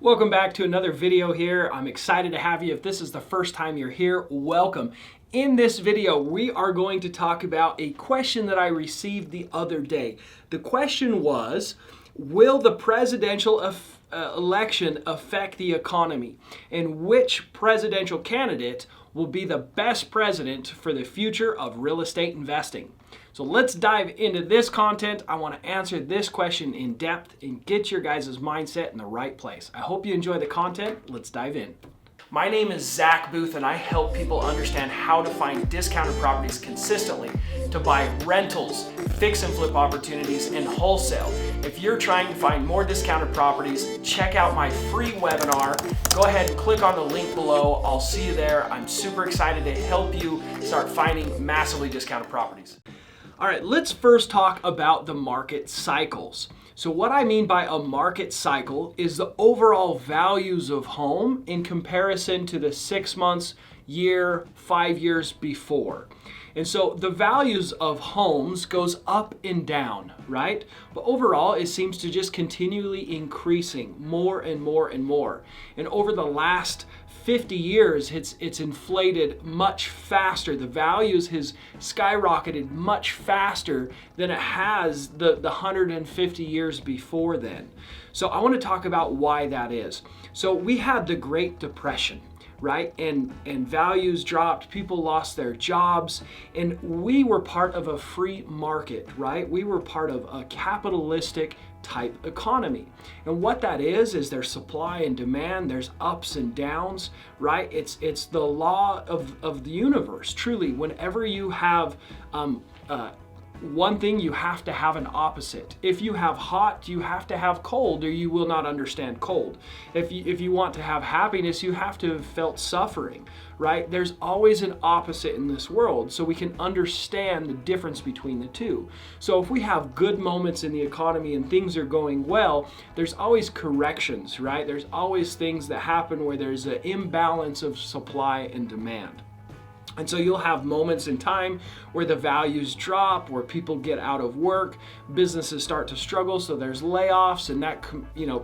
Welcome back to another video here. I'm excited to have you. If this is the first time you're here, welcome. In this video, we are going to talk about a question that I received the other day. The question was, will the presidential election affect the economy? And which presidential candidate will be the best president for the future of real estate investing? So let's dive into this content. I want to answer this question in depth and get your guys' mindset in the right place. I hope you enjoy the content. Let's dive in. My name is Zack Boothe, and I help people understand how to find discounted properties consistently to buy rentals, fix and flip opportunities, and wholesale. If you're trying to find more discounted properties, check out my free webinar. Go ahead and click on the link below. I'll see you there. I'm super excited to help you start finding massively discounted properties. All right, let's first talk about the market cycles. So what I mean by a market cycle is the overall values of home in comparison to the 6 months, year, 5 years before. And so the values of homes goes up and down, right? But overall, it seems to just continually increasing more and more and more. And over the last 50 years, it's inflated much faster. The values has skyrocketed much faster than it has the 150 years before then. So I want to talk about why that is. So we had the Great Depression, right? And values dropped, people lost their jobs, and we were part of a free market, right? We were part of a capitalistic type economy. And what that is there's supply and demand, there's ups and downs, right? It's the law of the universe. Truly, whenever you have one thing, you have to have an opposite. If you have hot, you have to have cold, or you will not understand cold. If you want to have happiness, you have to have felt suffering, right? There's always an opposite in this world, so we can understand the difference between the two. So if we have good moments in the economy and things are going well, there's always corrections, right? There's always things that happen where there's an imbalance of supply and demand. And so you'll have moments in time where the values drop, where people get out of work, businesses start to struggle, so there's layoffs, and that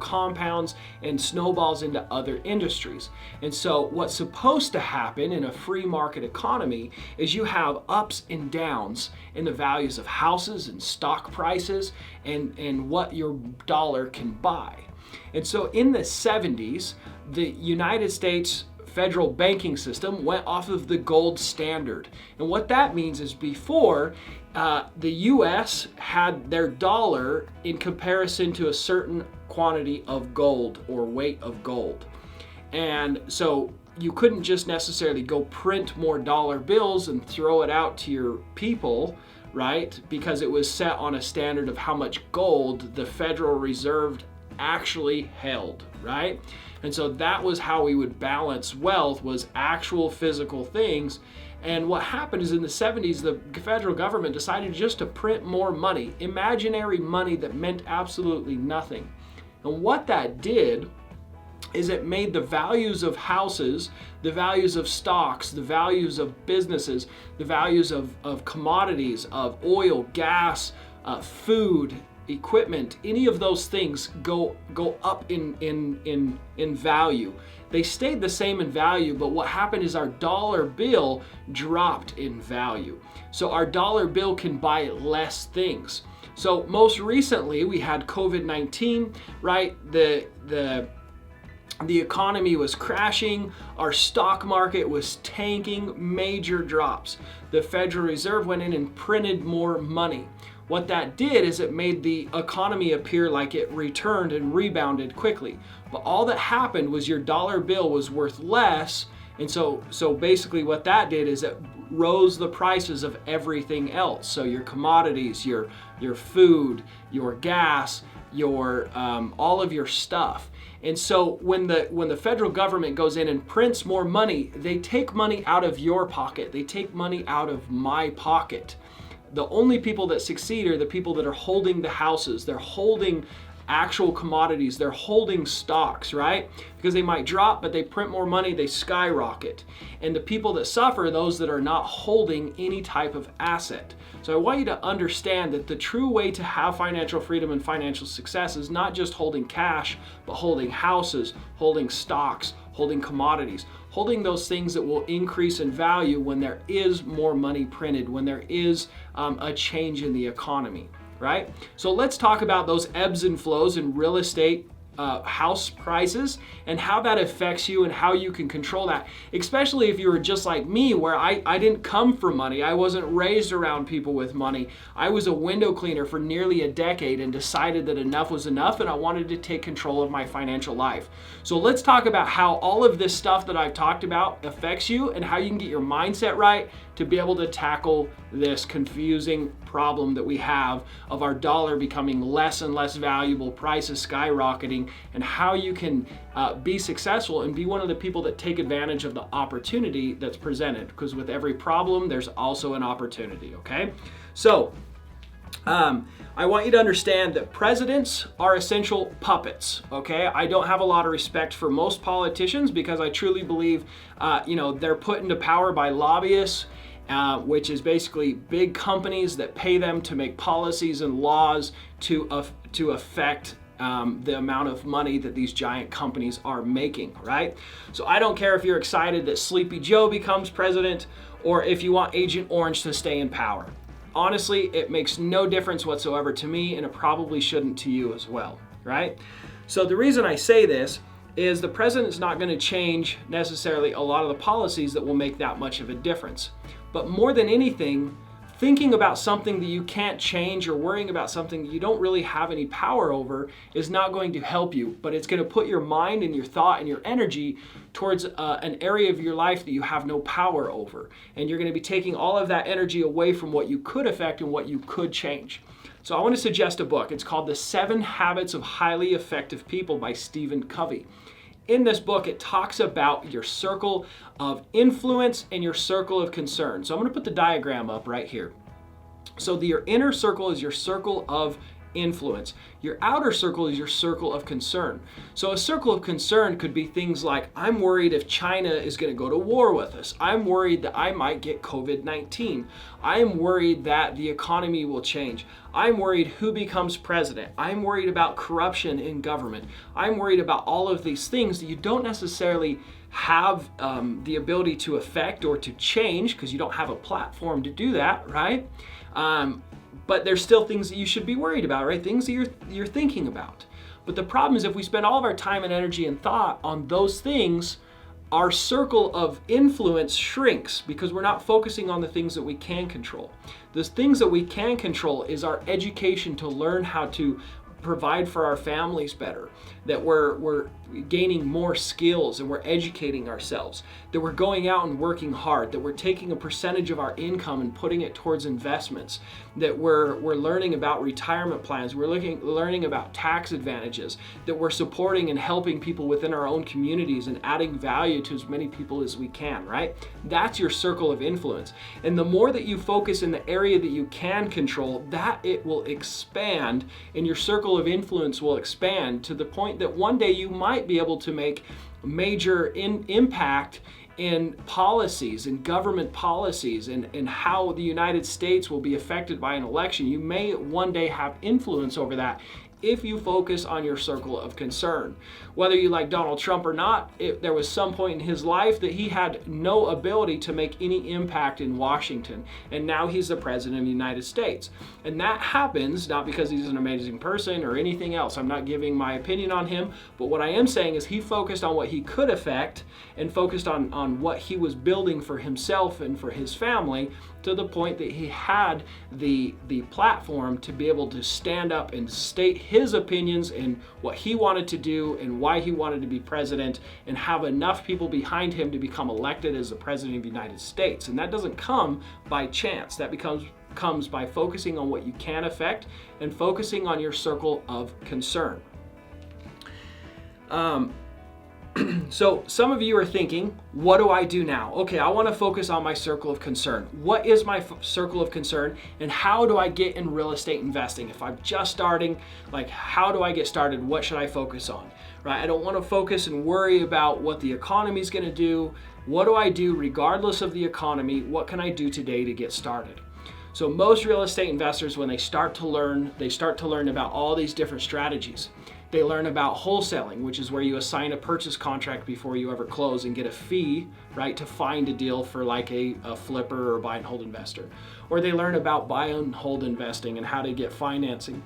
compounds and snowballs into other industries. And so what's supposed to happen in a free market economy is you have ups and downs in the values of houses and stock prices and what your dollar can buy. And so in the 70s, the United States federal banking system went off of the gold standard. And what that means is before, the US had their dollar in comparison to a certain quantity of gold or weight of gold. And so you couldn't just necessarily go print more dollar bills and throw it out to your people, right? Because it was set on a standard of how much gold the Federal Reserve actually held, right? And so that was how we would balance wealth, was actual physical things. And what happened is in the 70s, the federal government decided just to print more money, imaginary money that meant absolutely nothing. And what that did is it made the values of houses, the values of stocks, the values of businesses, the values of commodities, of oil, gas, food, equipment, any of those things go up in value. They stayed the same in value, but what happened is our dollar bill dropped in value. So our dollar bill can buy less things. So most recently we had COVID-19, right? The economy was crashing, our stock market was tanking, major drops. The Federal Reserve went in and printed more money. What that did is it made the economy appear like it returned and rebounded quickly. But all that happened was your dollar bill was worth less, and so basically what that did is it rose the prices of everything else. So your commodities, your food, your gas, your all of your stuff. And so when the federal government goes in and prints more money, they take money out of your pocket. They take money out of my pocket. The only people that succeed are the people that are holding the houses. They're holding actual commodities. They're holding stocks, right? Because they might drop, but they print more money, they skyrocket. And the people that suffer are those that are not holding any type of asset. So I want you to understand that the true way to have financial freedom and financial success is not just holding cash, but holding houses, holding stocks, holding commodities, holding those things that will increase in value when there is more money printed, when there is a change in the economy, right? So let's talk about those ebbs and flows in real estate house prices and how that affects you and how you can control that, especially if you were just like me, where I didn't come from money. I wasn't raised around people with money. I was a window cleaner for nearly a decade and decided that enough was enough and I wanted to take control of my financial life. So let's talk about how all of this stuff that I've talked about affects you and how you can get your mindset right to be able to tackle this confusing problem that we have of our dollar becoming less and less valuable, prices skyrocketing, and how you can be successful and be one of the people that take advantage of the opportunity that's presented. Because with every problem, there's also an opportunity, okay? So, I want you to understand that presidents are essential puppets, okay? I don't have a lot of respect for most politicians because I truly believe, they're put into power by lobbyists, which is basically big companies that pay them to make policies and laws to affect the amount of money that these giant companies are making, right? So I don't care if you're excited that Sleepy Joe becomes president or if you want Agent Orange to stay in power. Honestly, it makes no difference whatsoever to me, and it probably shouldn't to you as well, right? So the reason I say this is the president's not going to change necessarily a lot of the policies that will make that much of a difference. But more than anything, thinking about something that you can't change or worrying about something that you don't really have any power over is not going to help you, but it's going to put your mind and your thought and your energy towards an area of your life that you have no power over. And you're going to be taking all of that energy away from what you could affect and what you could change. So I want to suggest a book. It's called The 7 Habits of Highly Effective People by Stephen Covey. In this book, it talks about your circle of influence and your circle of concern. So I'm going to put the diagram up right here. So your inner circle is your circle of influence. Your outer circle is your circle of concern. So a circle of concern could be things like, I'm worried if China is going to go to war with us. I'm worried that I might get COVID-19. I'm worried that the economy will change. I'm worried who becomes president. I'm worried about corruption in government. I'm worried about all of these things that you don't necessarily have the ability to affect or to change because you don't have a platform to do that, right? But there's still things that you should be worried about, right? Things that you're thinking about. But the problem is if we spend all of our time and energy and thought on those things, our circle of influence shrinks because we're not focusing on the things that we can control. The things that we can control is our education to learn how to provide for our families better, that we're gaining more skills and we're educating ourselves, that we're going out and working hard, that we're taking a percentage of our income and putting it towards investments, that we're learning about retirement plans, we're learning about tax advantages, that we're supporting and helping people within our own communities and adding value to as many people as we can, right? That's your circle of influence. And the more that you focus in the area that you can control, that it will expand and your circle of influence will expand to the point that one day you might be able to make major impact in policies and government policies and how the United States will be affected by an election. You may one day have influence over that if you focus on your circle of concern. Whether you like Donald Trump or not, there was some point in his life that he had no ability to make any impact in Washington, and now he's the president of the United States. And that happens not because he's an amazing person or anything else. I'm not giving my opinion on him, but what I am saying is he focused on what he could affect and focused on what he was building for himself and for his family, to the point that he had the platform to be able to stand up and state his opinions and what he wanted to do and why he wanted to be president, and have enough people behind him to become elected as the president of the United States. And that doesn't come by chance. That comes by focusing on what you can affect and focusing on your circle of concern. So some of you are thinking, what do I do now? Okay, I want to focus on my circle of concern. What is my circle of concern, and how do I get in real estate investing? If I'm just starting, like, how do I get started? What should I focus on? Right? I don't want to focus and worry about what the economy is going to do. What do I do regardless of the economy? What can I do today to get started? So most real estate investors, when they start to learn about all these different strategies. They learn about wholesaling, which is where you assign a purchase contract before you ever close and get a fee, right, to find a deal for like a flipper or buy and hold investor. Or they learn about buy and hold investing and how to get financing.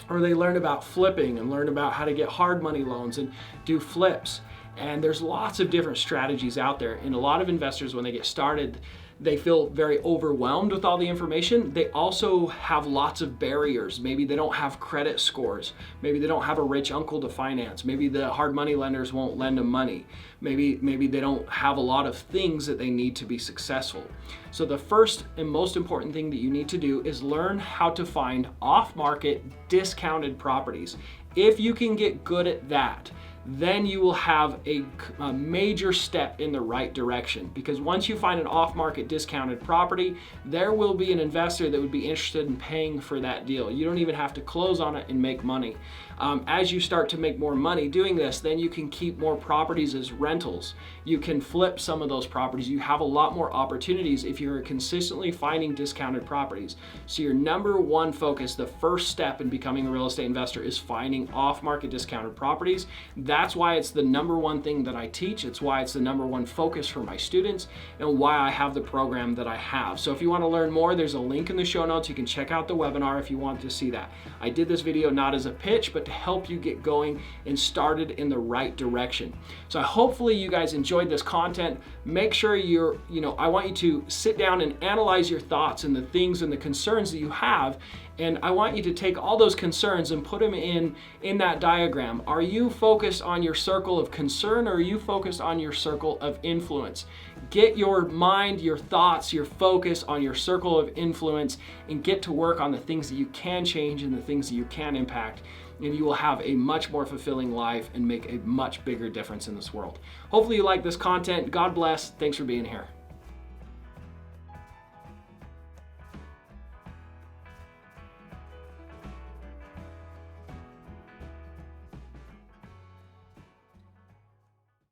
Or they learn about flipping and learn about how to get hard money loans and do flips. And there's lots of different strategies out there. And a lot of investors, when they get started, they feel very overwhelmed with all the information. They also have lots of barriers. Maybe they don't have credit scores. Maybe they don't have a rich uncle to finance. Maybe the hard money lenders won't lend them money. Maybe they don't have a lot of things that they need to be successful. So the first and most important thing that you need to do is learn how to find off-market discounted properties. If you can get good at that, then you will have a major step in the right direction, because once you find an off-market discounted property, there will be an investor that would be interested in paying for that deal. You don't even have to close on it and make money. As you start to make more money doing this, then you can keep more properties as rentals. You can flip some of those properties. You have a lot more opportunities if you're consistently finding discounted properties. So your number one focus, the first step in becoming a real estate investor, is finding off-market discounted properties. That's why it's the number one thing that I teach. It's why it's the number one focus for my students, and why I have the program that I have. So if you want to learn more, there's a link in the show notes. You can check out the webinar if you want to see that. I did this video not as a pitch, but to help you get going and started in the right direction. So hopefully you guys enjoyed this content. Make sure I want you to sit down and analyze your thoughts and the things and the concerns that you have. And I want you to take all those concerns and put them in that diagram. Are you focused on your circle of concern, or are you focused on your circle of influence? Get your mind, your thoughts, your focus on your circle of influence, and get to work on the things that you can change and the things that you can impact. And you will have a much more fulfilling life and make a much bigger difference in this world. Hopefully you like this content. God bless. Thanks for being here.